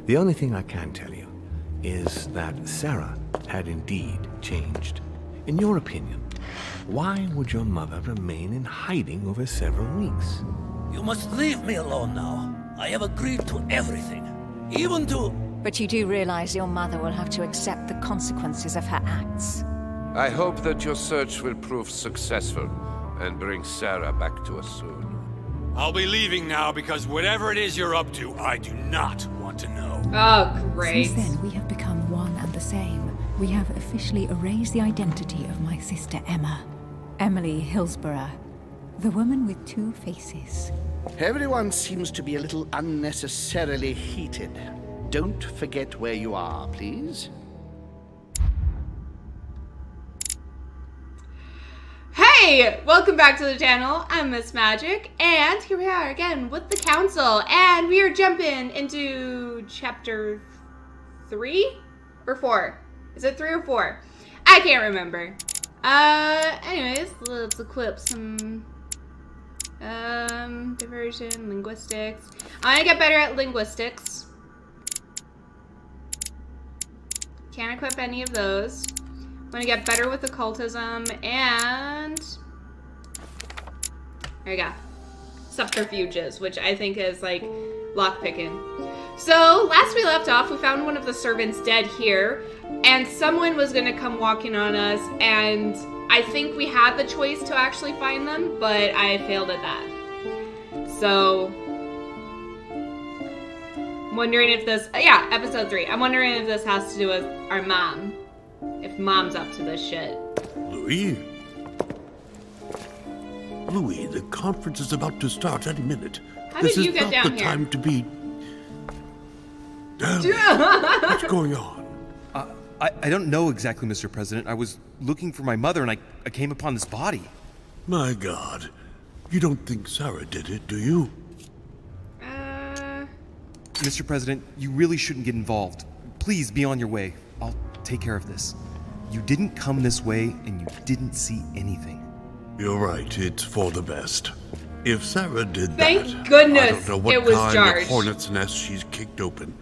The only thing I can tell you is that Sarah had indeed changed. In your opinion, why would your mother remain in hiding over several weeks? You must leave me alone now. I have agreed to everything. Even to... But you do realize your mother will have to accept the consequences of her acts. I hope that your search will prove successful and bring Sarah back to us soon. I'll be leaving now because whatever it is you're up to, I do not want to know. Oh, great. Since then, we have become one and the same. We have officially erased the identity of my sister Emma. Emily Hillsborough. The woman with two faces. Everyone seems to be a little unnecessarily heated. Don't forget where you are, please. Hey! Welcome back to the channel. I'm Miss Magic, and here we are again with the council, and we are jumping into chapter 3 or 4. Is it 3 or 4? I can't remember. Anyways, let's equip some diversion, linguistics. I want to get better at linguistics. Can't equip any of those. I want to get better with occultism, and there we go. Subterfuges, which I think is like lockpicking. So last we left off, we found one of the servants dead here, and someone was gonna come walking on us, and I think we had the choice to actually find them, but I failed at that. So I'm wondering if this, yeah, episode 3. I'm wondering if this has to do with our mom. If mom's up to this shit. Louis? Louis, the conference is about to start any minute. How did you get down here? This is not the time to be... Damn it. What's going on? I don't know exactly, Mr. President. I was looking for my mother and I came upon this body. My God. You don't think Sarah did it, do you? Mr. President, you really shouldn't get involved. Please be on your way. I'll take care of this. You didn't come this way and you didn't see anything. You're right, it's for the best. If Sarah did Thank that, goodness I don't know what it was kind Jarge. of hornet's nest she's kicked open.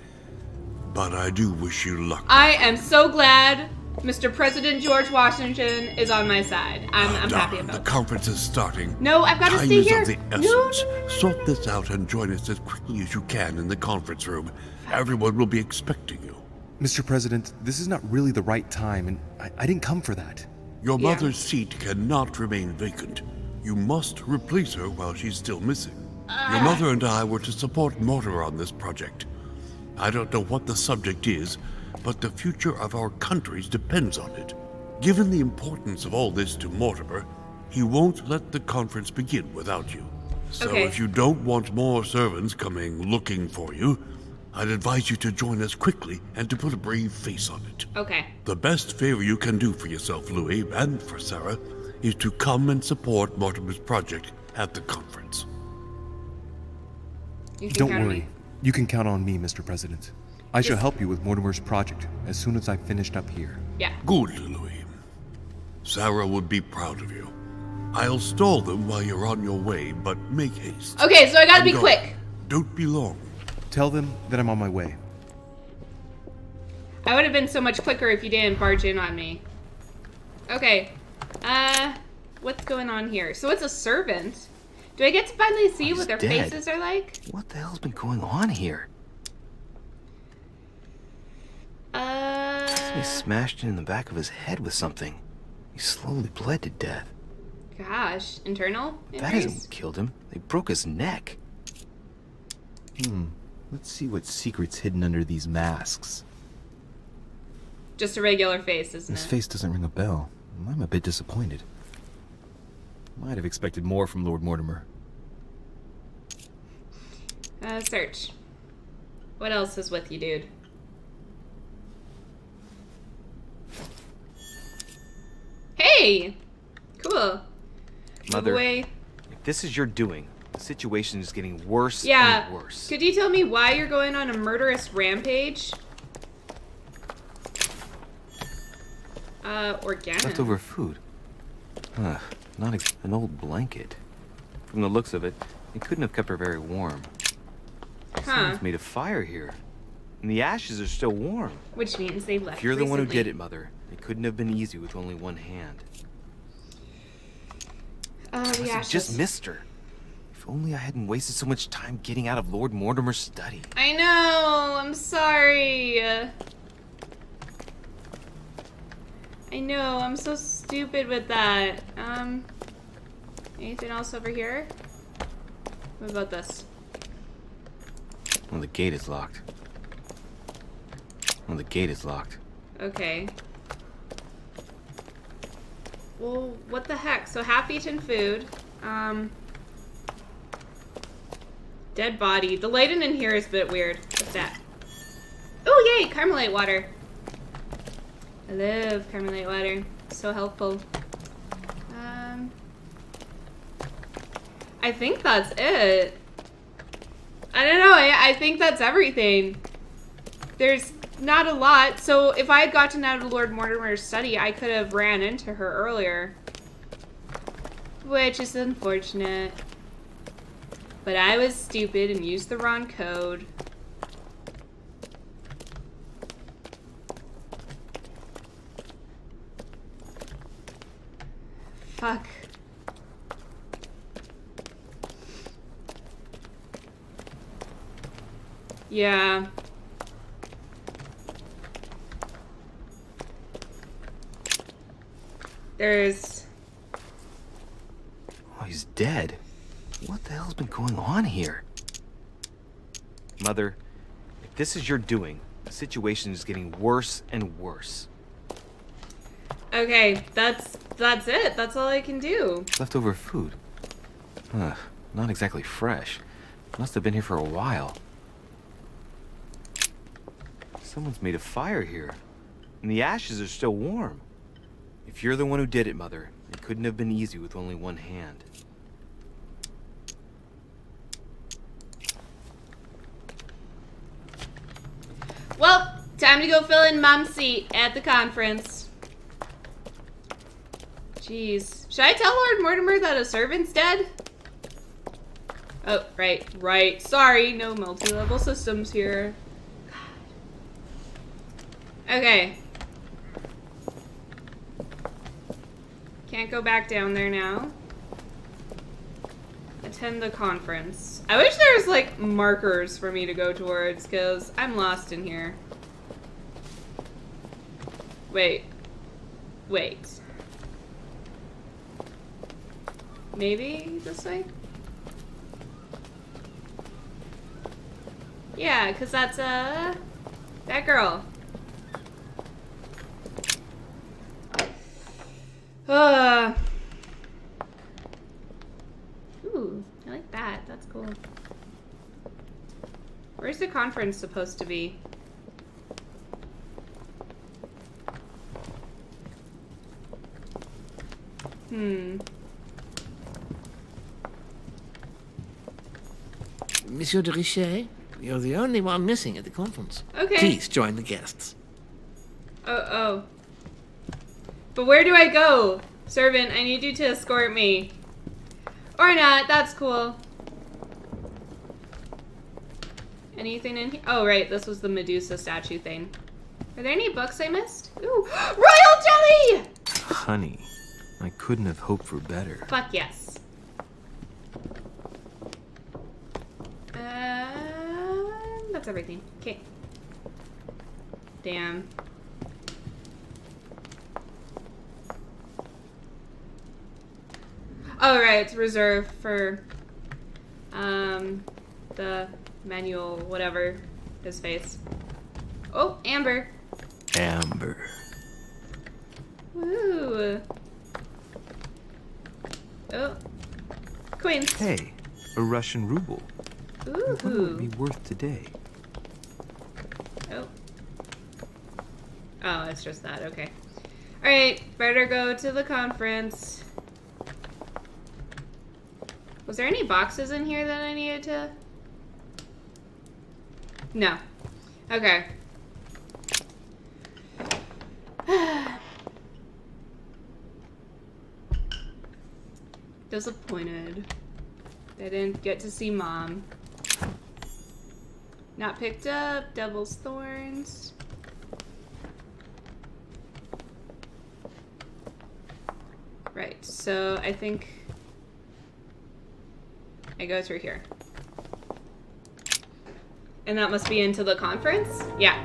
But I do wish you luck. I am so glad Mr. President George Washington is on my side. I'm happy about The that. conference is starting. No, I've got to Time stay is here. of the No, essence. Sort this out and join us as quickly as you can in the conference room. Everyone will be expecting you. Mr. President, this is not really the right time and I didn't come for that. Your mother's seat cannot remain vacant. You must replace her while she's still missing. Your mother and I were to support Mortimer on this project. I don't know what the subject is, but the future of our countries depends on it. Given the importance of all this to Mortimer, he won't let the conference begin without you. So if you don't want more servants coming looking for you, I'd advise you to join us quickly and to put a brave face on it. Okay. The best favor you can do for yourself, Louis, and for Sarah, is to come and support Mortimer's project at the conference. Don't worry. You can count on me, Mr. President. I shall help you with Mortimer's project as soon as I've finished up here. Yeah. Good, Louis. Sarah would be proud of you. I'll stall them while you're on your way, but make haste. Okay, so I gotta be quick. Don't be long. Tell them that I'm on my way. I would have been so much quicker if you didn't barge in on me. Okay. What's going on here? So it's a servant. Do I get to finally see what their faces are like? What the hell's been going on here? He smashed in the back of his head with something. He slowly bled to death. Gosh, internal injuries? That hasn't killed him. They broke his neck. Let's see what secret's hidden under these masks. Just a regular face, isn't This it? face doesn't ring a bell. I'm a bit disappointed. Might have expected more from Lord Mortimer. Search. What else is with you, dude? Hey! Cool. Mother, Move away. if this is your doing, the situation is getting worse Yeah. and worse. Could you tell me why you're going on a murderous rampage? Organic. Leftover food. An old blanket. From the looks of it, it couldn't have kept her very warm. Huh. Someone's made a fire here. And the ashes are still warm. Which means they left If you're the one who recently. did it, Mother, it couldn't have been easy with only one hand. The Must have ashes. just missed her. If only I hadn't wasted so much time getting out of Lord Mortimer's study. I know. I'm sorry. I know. I'm so stupid with that. Anything else over here? What about this? Well, the gate is locked. Well, the gate is locked. Okay. Well, what the heck? So half-eaten food. Dead body. The lighting in here is a bit weird. What's that? Oh, yay! Carmelite water. I love Carmelite water. So helpful. I think that's it. I don't know. I think that's everything. There's not a lot. So if I had gotten out of Lord Mortimer's study, I could have ran into her earlier. Which is unfortunate. But I was stupid and used the wrong code. Fuck. Yeah. There's... Oh, he's dead. What the hell's been going on here? Mother, if this is your doing, the situation is getting worse and worse. Okay, that's it. That's all I can do. Leftover food. Ugh, not exactly fresh. Must have been here for a while. Someone's made a fire here, and the ashes are still warm. If you're the one who did it, Mother, it couldn't have been easy with only one hand. Well, time to go fill in Mom's seat at the conference. Jeez. Should I tell Lord Mortimer that a servant's dead? Oh, right. Sorry, no multi-level systems here. Okay. Can't go back down there now. Attend the conference. I wish there was, like, markers for me to go towards, because I'm lost in here. Wait. Maybe this way? Yeah, because that's, that girl. Ooh, I like that. That's cool. Where's the conference supposed to be? Monsieur de Richet, you're the only one missing at the conference. Okay. Please join the guests. Oh. But where do I go? Servant, I need you to escort me. Or not, that's cool. Anything in here? Oh, right, this was the Medusa statue thing. Are there any books I missed? Ooh, royal jelly! Honey, I couldn't have hoped for better. Fuck yes. That's everything. Okay. Damn. Oh, right, it's reserved for, the manual, whatever, his face. Oh, Amber. Amber. Woo. Oh. Coins. Hey, a Russian ruble. Ooh. What would it be worth today? Oh. Oh, it's just that, okay. Alright, better go to the conference. Was there any boxes in here that I needed to... No. Okay. Disappointed. I didn't get to see Mom. Not picked up. Devil's Thorns. Right, so I think I go through here. And that must be into the conference? Yeah.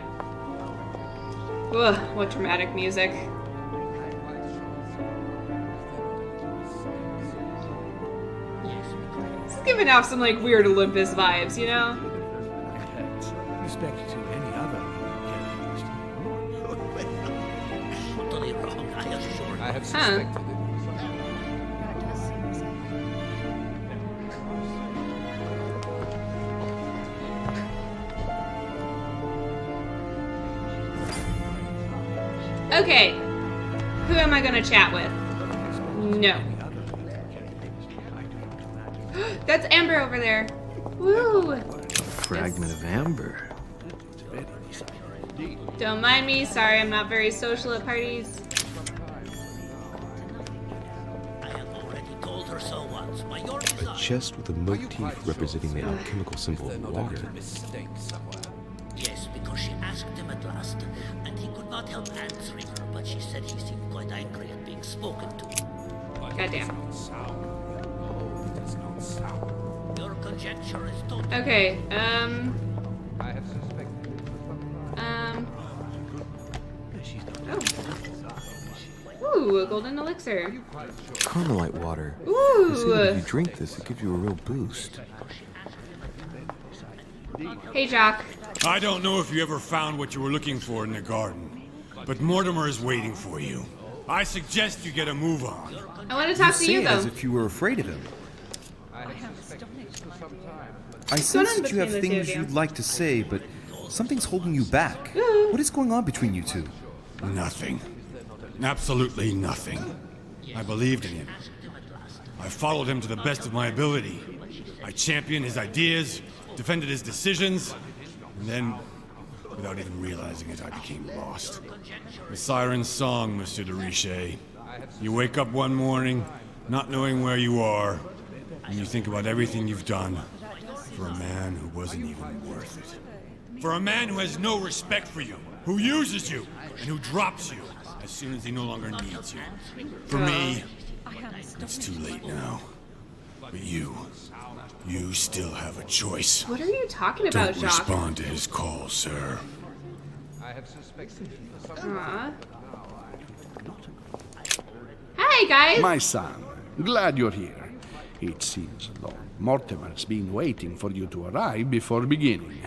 Ugh, what dramatic music. It's giving off some like weird Olympus vibes, you know? Respect to any other Totally wrong, I assure you. I have suspected it. Okay. Who am I gonna chat with? No. That's Amber over there. Woo! fragment of amber. Don't mind me. Sorry, I'm not very social at parties. I have already told her so once. By your A design. chest with a motif representing the alchemical symbol of water. Yes, because she asked him at last, and he could not help answering her, but she said he seemed quite angry at being spoken to. Goddamn. Your conjecture is totally... Okay, I have suspected. Oh. Ooh, a golden elixir. Carmelite water. Ooh. They say that if you drink this, it gives you a real boost. Hey, Jock. I don't know if you ever found what you were looking for in the garden, but Mortimer is waiting for you. I suggest you get a move on. I want to talk to say you, it though. as if you were afraid of him. I on sense that you have between the two of things you? you'd like to say, but something's holding you back. Ooh. What is going on between you two? Nothing. Absolutely nothing. I believed in him. I followed him to the best of my ability. I championed his ideas, defended his decisions, and then, without even realizing it, I became lost. The siren's song, Monsieur de Richet. You wake up one morning, not knowing where you are, and you think about everything you've done for a man who wasn't even worth it. For a man who has no respect for you, who uses you, and who drops you as soon as he no longer needs you. For me, it's too late now. But you still have a choice. What are you talking about, Don't Jock? respond to his call, sir. I have suspected. Aw. Hi, guys. My son, glad you're here. It seems Lord Mortimer's been waiting for you to arrive before beginning.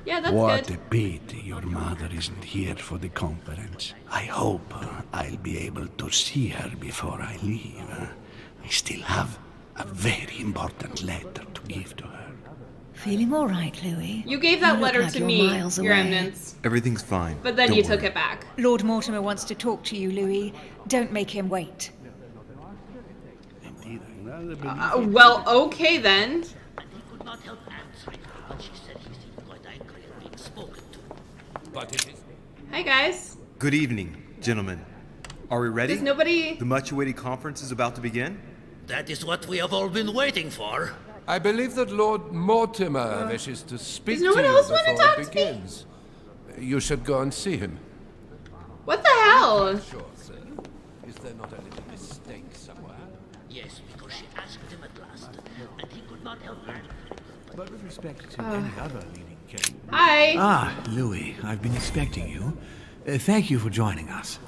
Yeah, that's What good. a pity your mother isn't here for the conference. I hope I'll be able to see her before I leave. I still have a very important letter to give to her. Feeling all right, Louis? You gave that look letter like to you're me, miles Your away. Eminence. Everything's fine. But then Don't you took worry. it back. Lord Mortimer wants to talk to you, Louis. Don't make him wait. Well, okay then. And he could not help answering her, but she said he seemed quite angry at being spoken to. But it is. Hi, guys. Good evening, gentlemen. Are we ready? Does nobody... The much-awaited conference is about to begin. That is what we have all been waiting for. I believe that Lord Mortimer wishes to speak Does no to one you else wanna before talk it to me? begins. You should go and see him. What the hell? Sure, sir. Is there not a little mistake somewhere? Yes, because she asked him at last, and he could not help answering her. But with respect to any other leading candidate. Hi. Ah, Louis, I've been expecting you. Thank you for joining us.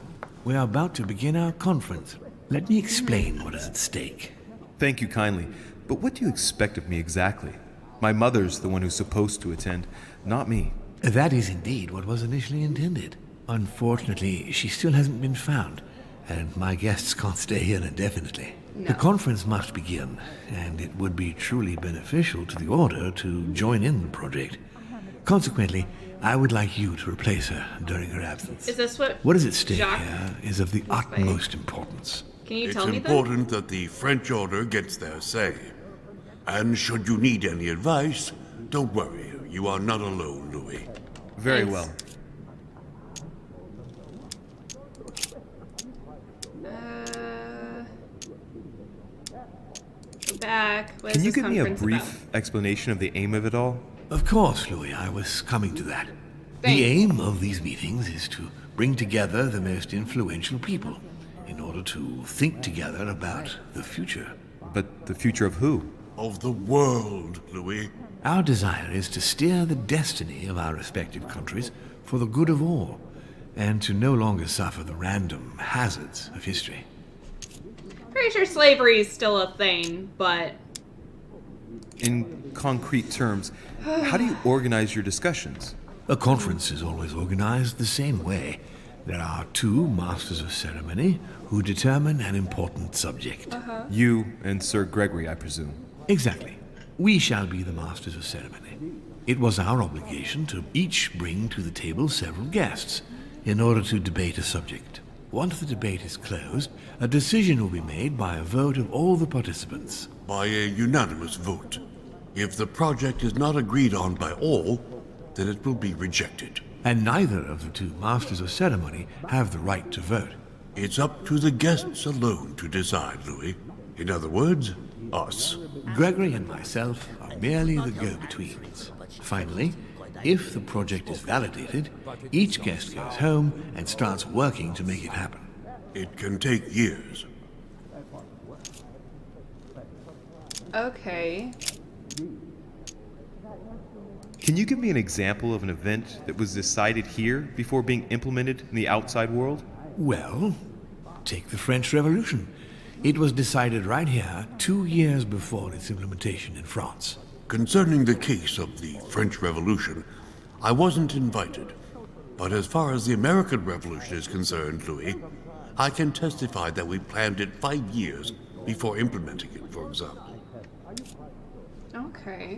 We are about to begin our conference. Let me explain what is at stake. Thank you kindly. But what do you expect of me exactly? My mother's the one who's supposed to attend, not me. That is indeed what was initially intended. Unfortunately, she still hasn't been found, and my guests can't stay here indefinitely. The conference must begin, and it would be truly beneficial to the Order to join in the project. Consequently, I would like you to replace her during her absence. Is this what... What is at stake Jacques here is of the utmost importance. Can you It's tell me that? important that the French Order gets their say. And should you need any advice, don't worry. You are not alone, Louis. Very Thanks. well. Go back. What is Can you this give me a conference brief about? explanation of the aim of it all? Of course, Louis, I was coming to that. Thanks. The aim of these meetings is to bring together the most influential people in order to think together about the future. But the future of who? Of the world, Louis. Our desire is to steer the destiny of our respective countries for the good of all, and to no longer suffer the random hazards of history. Pretty sure slavery is still a thing, but... In concrete terms, how do you organize your discussions? A conference is always organized the same way. There are two masters of ceremony who determine an important subject. You and Sir Gregory, I presume. Exactly. We shall be the masters of ceremony. It was our obligation to each bring to the table several guests in order to debate a subject. Once the debate is closed, a decision will be made by a vote of all the participants. By a unanimous vote. If the project is not agreed on by all, then it will be rejected. And neither of the two masters of ceremony have the right to vote. It's up to the guests alone to decide, Louis. In other words, us. Gregory and myself are merely the go-betweens. Finally, if the project is validated, each guest goes home and starts working to make it happen. It can take years. Okay. Can you give me an example of an event that was decided here before being implemented in the outside world? Well, take the French Revolution. It was decided right here 2 years before its implementation in France. Concerning the case of the French Revolution, I wasn't invited. But as far as the American Revolution is concerned, Louis, I can testify that we planned it 5 years before implementing it, for example. Okay.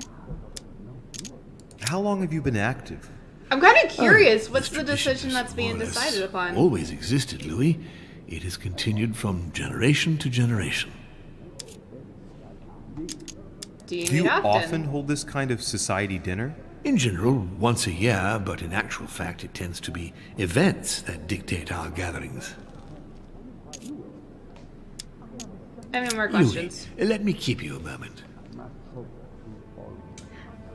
How long have you been active? I'm kind of curious. What's This the tradition decision has that's being more or less decided upon? Always existed, Louis. It has continued from generation to generation. Do you Do meet you often? often hold this kind of society dinner? In general, once a year, but in actual fact it tends to be events that dictate our gatherings. I have no more questions. Louis, let me keep you a moment.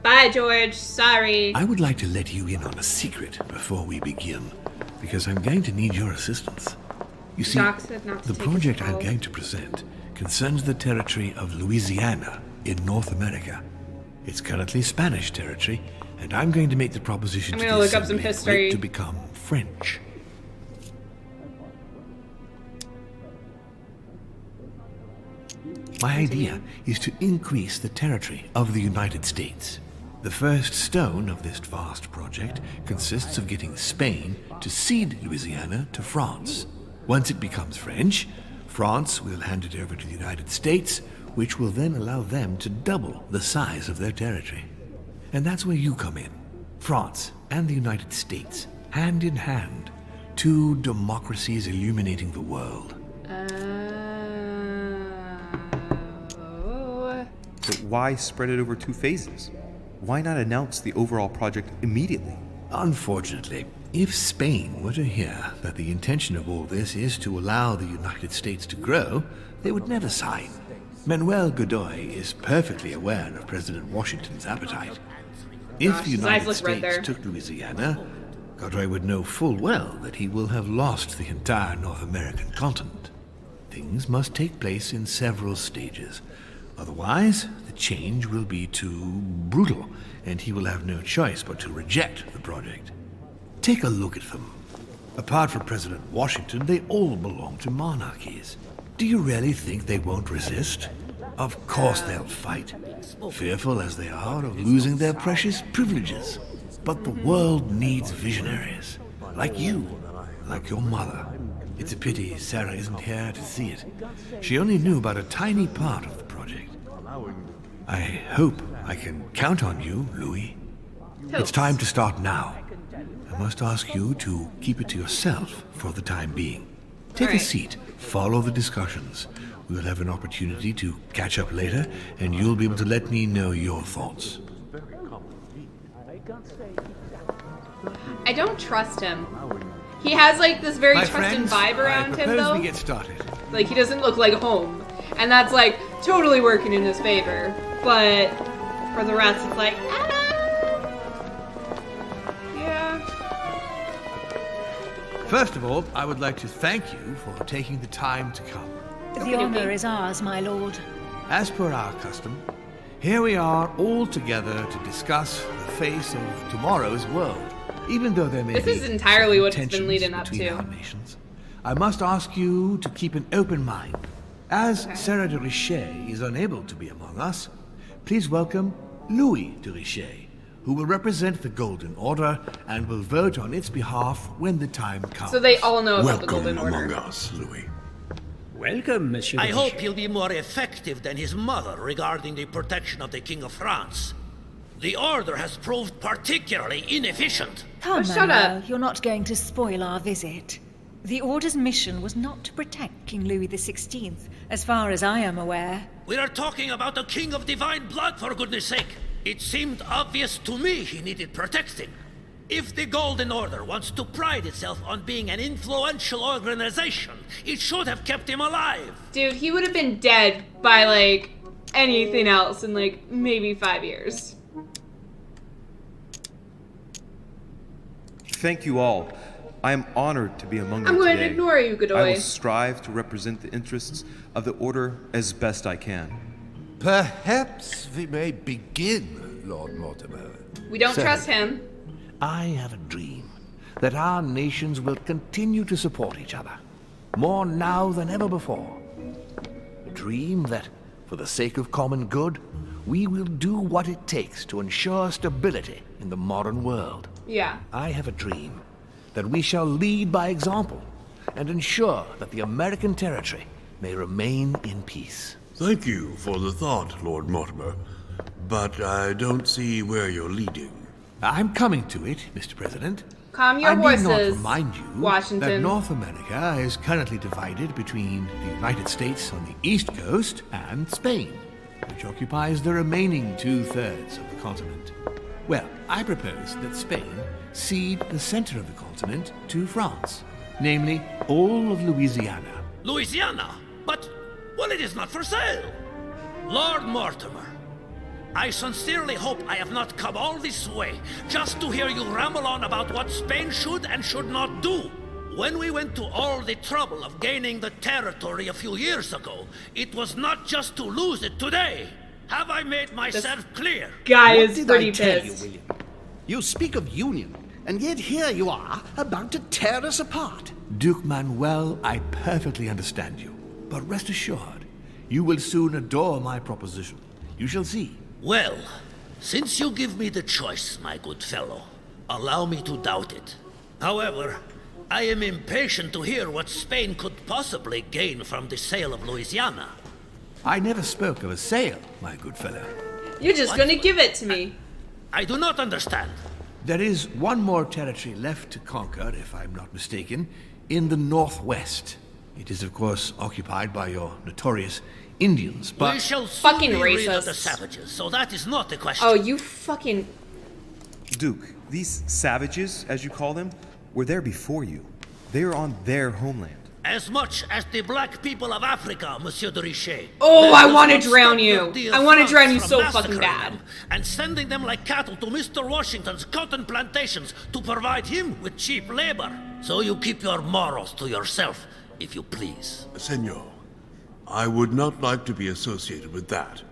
Bye, George. Sorry. I would like to let you in on a secret before we begin, because I'm going to need your assistance. You see, Doc said not to the take project his I'm calls. going to present concerns the territory of Louisiana in North America. It's currently Spanish territory, and I'm going to make the proposition I'm to gonna the look up some Assembly for history. it to become French. My idea is to increase the territory of the United States. The first stone of this vast project consists of getting Spain to cede Louisiana to France. Once it becomes French, France will hand it over to the United States, which will then allow them to double the size of their territory. And that's where you come in. France and the United States, hand in hand, two democracies illuminating the world. But why spread it over 2 phases? Why not announce the overall project immediately? Unfortunately, if Spain were to hear that the intention of all this is to allow the United States to grow, they would never sign. Manuel Godoy is perfectly aware of President Washington's appetite. If Gosh, the his eyes United look red States there. took Louisiana, Godoy would know full well that he will have lost the entire North American continent. Things must take place in several stages. Otherwise, the change will be too brutal, and he will have no choice but to reject the project. Take a look at them. Apart from President Washington, they all belong to monarchies. Do you really think they won't resist? Of course they'll fight, fearful as they are of losing their precious privileges. But the world needs visionaries, like you, like your mother. It's a pity Sarah isn't here to see it. She only knew about a tiny part of the project. I hope I can count on you, Louis. It's time to start now. I must ask you to keep it to yourself for the time being. Take a seat, follow the discussions. We'll have an opportunity to catch up later, and you'll be able to let me know your thoughts. I don't trust him. He has like this very My trusting friends, vibe around I him propose though. we get started. Like he doesn't look like home. And that's like totally working in his favor. But for the rest it's like, First of all, I would like to thank you for taking the time to come. The honor is ours, my lord. As per our custom, here we are all together to discuss the face of tomorrow's world. Even though there may This be is entirely what it's been tensions leading up between to. our nations, I must ask you to keep an open mind. As Sarah de Richet is unable to be among us, please welcome Louis de Richet, who will represent the Golden Order and will vote on its behalf when the time comes. So they all know about the Welcome Golden Order. among us, Louis. Welcome, Monsieur. I hope he'll be more effective than his mother regarding the protection of the King of France. The Order has proved particularly inefficient. Come, shut Manuel, up. you're not going to spoil our visit. The Order's mission was not to protect King Louis XVI, as far as I am aware. We are talking about a king of divine blood, for goodness sake. It seemed obvious to me he needed protecting. If the Golden Order wants to pride itself on being an influential organization, it should have kept him alive. Dude, he would have been dead by, like, anything else in, like, maybe 5 years. Thank you all. I am honored to be among you I'm going today. to ignore you, Godoy. I will strive to represent the interests of the Order as best I can. Perhaps we may begin, Lord Mortimer. We don't Sir. trust him. I have a dream that our nations will continue to support each other, more now than ever before. A dream that, for the sake of common good, we will do what it takes to ensure stability in the modern world. Yeah. I have a dream that we shall lead by example and ensure that the American territory may remain in peace. Thank you for the thought, Lord Mortimer, but I don't see where you're leading. I'm coming to it, Mr. President. Calm your I need not horses, remind you Washington. that North America is currently divided between the United States on the east coast and Spain, which occupies the remaining 2/3 of the continent. Well, I propose that Spain cede the center of the continent to France, namely all of Louisiana. Louisiana? But, well, it is not for sale. Lord Mortimer, I sincerely hope I have not come all this way just to hear you ramble on about what Spain should and should not do. When we went to all the trouble of gaining the territory a few years ago, it was not just to lose it today. Have I made myself clear? Guy What is did pretty I tell pissed. you, William? You speak of union, and yet here you are, about to tear us apart. Duke Manuel, I perfectly understand you. But rest assured, you will soon adore my proposition. You shall see. Well, since you give me the choice, my good fellow, allow me to doubt it. However, I am impatient to hear what Spain could possibly gain from the sale of Louisiana. I never spoke of a sale, my good fellow. You're just gonna give it to me. I do not understand. There is one more territory left to conquer, if I'm not mistaken, in the northwest. It is, of course, occupied by your notorious Indians, but... We shall soon Fucking be rid of the racist. savages, so that is not the question. Oh, you fucking... Duke, these savages, as you call them, were there before you. They are on their homeland. As much as the black people of Africa, Monsieur de Richet. Oh, That I does wanna not drown stop you. your dear I wanna France drown you from so fucking massacring bad. them And sending them like cattle to Mr. Washington's cotton plantations to provide him with cheap labor. So you keep your morals to yourself, if you please. Senor, I would not like to be associated with that.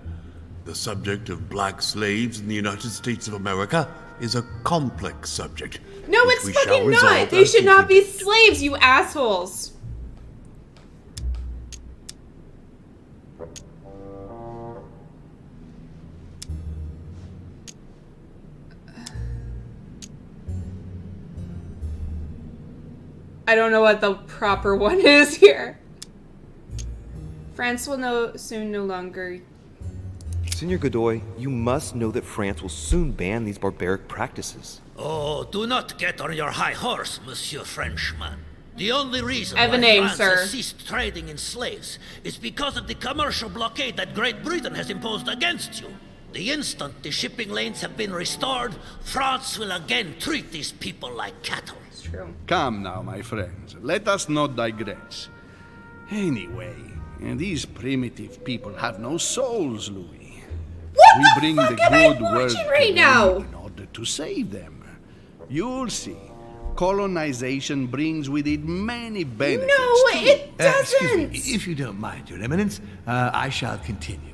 The subject of black slaves in the United States of America is a complex subject. No, which it's we shall fucking resolve not. They as should not be befits. slaves, you assholes. I don't know what the proper one is here. France will soon no longer. Senor Godoy, you must know that France will soon ban these barbaric practices. Oh, do not get on your high horse, Monsieur Frenchman. The only reason I have a why name, France sir. has ceased trading in slaves is because of the commercial blockade that Great Britain has imposed against you. The instant the shipping lanes have been restored, France will again treat these people like cattle. It's true. Come now, my friends, let us not digress. Anyway, these primitive people have no souls, Louis. What We the bring fuck the am I good word watching to right them now? in order to save them. You'll see. Colonization brings with it many benefits. No, it Excuse doesn't. me, if you don't mind, Your Eminence, I shall continue.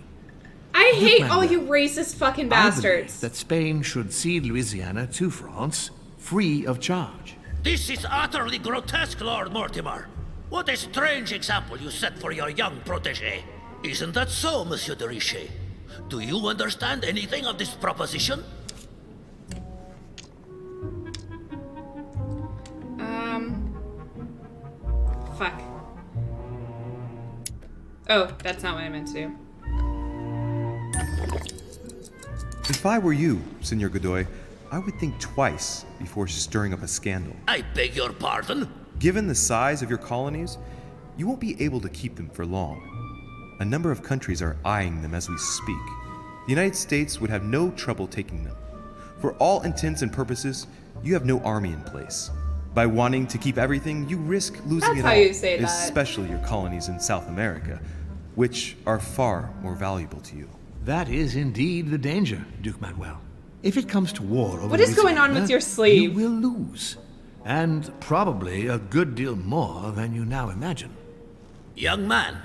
I hate all Manuel, you racist fucking I believe bastards. that Spain should cede Louisiana to France, free of charge. This is utterly grotesque, Lord Mortimer. What a strange example you set for your young protege. Isn't that so, Monsieur de Richet? Do you understand anything of this proposition? Fuck. Oh, that's not what I meant to do. If I were you, Senor Godoy, I would think twice before stirring up a scandal. I beg your pardon? Given the size of your colonies, you won't be able to keep them for long. A number of countries are eyeing them as we speak. The United States would have no trouble taking them. For all intents and purposes, you have no army in place. By wanting to keep everything, you risk losing That's it how all, you say that. especially your colonies in South America, which are far more valuable to you. That is indeed the danger, Duke Manuel. If it comes to war over What is going on Louisiana, with your sleeve? You will lose. And probably a good deal more than you now imagine. Young man,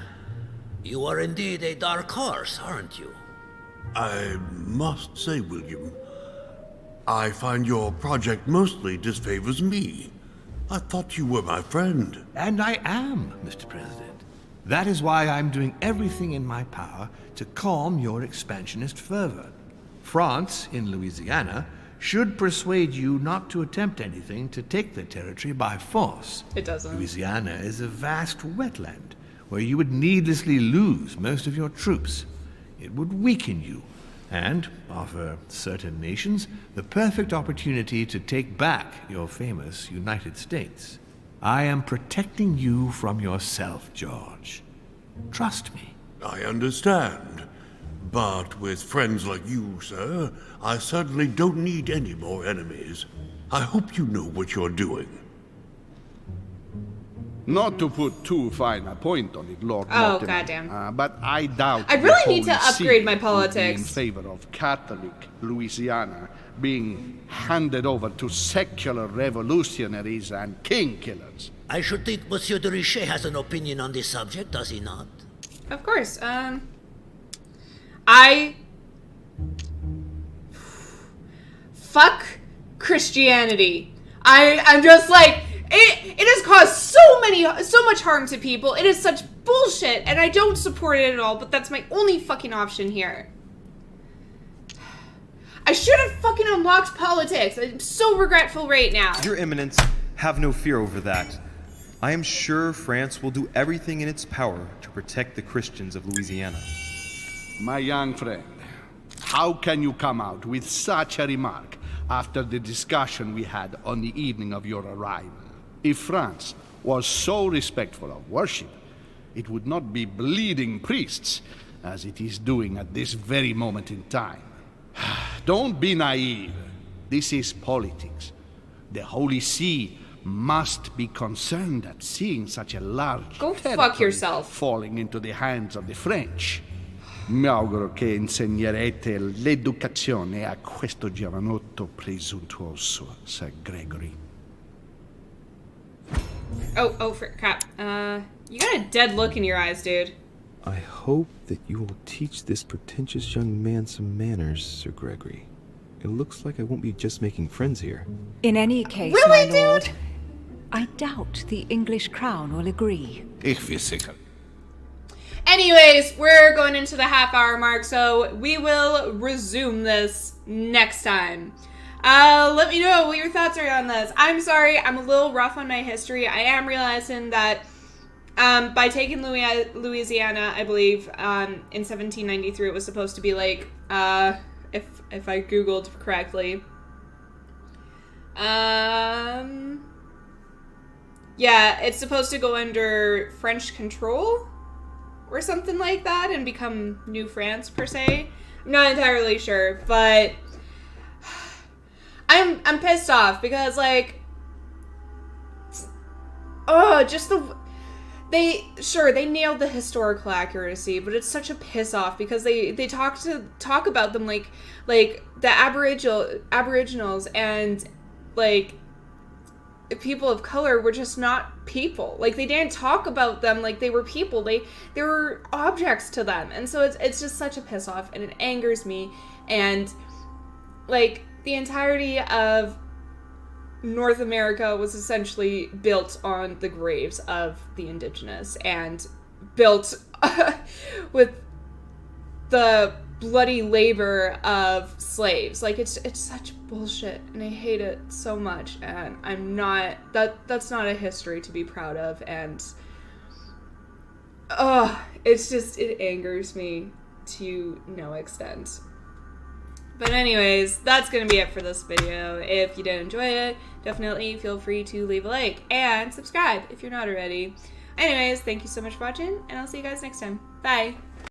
you are indeed a dark horse, aren't you? I must say, William, I find your project mostly disfavors me. I thought you were my friend. And I am, Mr. President. That is why I'm doing everything in my power to calm your expansionist fervor. France, in Louisiana, should persuade you not to attempt anything to take the territory by force. It doesn't. Louisiana is a vast wetland where you would needlessly lose most of your troops. It would weaken you and offer certain nations the perfect opportunity to take back your famous United States. I am protecting you from yourself, George. Trust me. I understand. But with friends like you, sir, I certainly don't need any more enemies. I hope you know what you're doing. Not to put too fine a point on it, Lord Oh, Mortimer, goddamn. but I doubt I the really need to Holy upgrade See my would be politics. in favor of Catholic Louisiana being handed over to secular revolutionaries and king killers. I should think Monsieur de Richet has an opinion on this subject, does he not? Of course. Fuck Christianity. I'm just like, it has caused so much harm to people. It is such bullshit, and I don't support it at all, but that's my only fucking option here. I should have fucking unlocked politics. I'm so regretful right now. Your Eminence, have no fear over that. I am sure France will do everything in its power to protect the Christians of Louisiana. My young friend, how can you come out with such a remark after the discussion we had on the evening of your arrival? If France was so respectful of worship, it would not be bleeding priests as it is doing at this very moment in time. Don't be naive. This is politics. The Holy See must be concerned at seeing such a large Go fuck territory yourself. falling into the hands of the French. Mi auguro che insegnerete l'educazione a questo giovanotto presuntuoso, Sir Gregory. Oh, for crap. You got a dead look in your eyes, dude. I hope that you will teach this pretentious young man some manners, Sir Gregory. It looks like I won't be just making friends here. In any case, Really, my lord, dude? I doubt the English crown will agree. Ich will sicher. Anyways, we're going into the half-hour mark, so we will resume this next time. Let me know what your thoughts are on this. I'm sorry, I'm a little rough on my history. I am realizing that by taking Louisiana, I believe, in 1793, it was supposed to be like, if I googled correctly. Yeah, it's supposed to go under French control or something like that and become New France per se. I'm not entirely sure, but I'm pissed off because like, just they nailed the historical accuracy, but it's such a piss off because they talk about them like the Aboriginals and like people of color were just not people. Like, they didn't talk about them like they were people. They were objects to them. And so it's just such a piss off, and it angers me. And like, the entirety of North America was essentially built on the graves of the indigenous, and built with the bloody labor of slaves. Like, it's such bullshit, and I hate it so much, and I'm not, that's not a history to be proud of, and it's just, it angers me to no extent. But anyways, that's gonna be it for this video. If you did enjoy it, definitely feel free to leave a like and subscribe if you're not already. Anyways, thank you so much for watching, and I'll see you guys next time. Bye!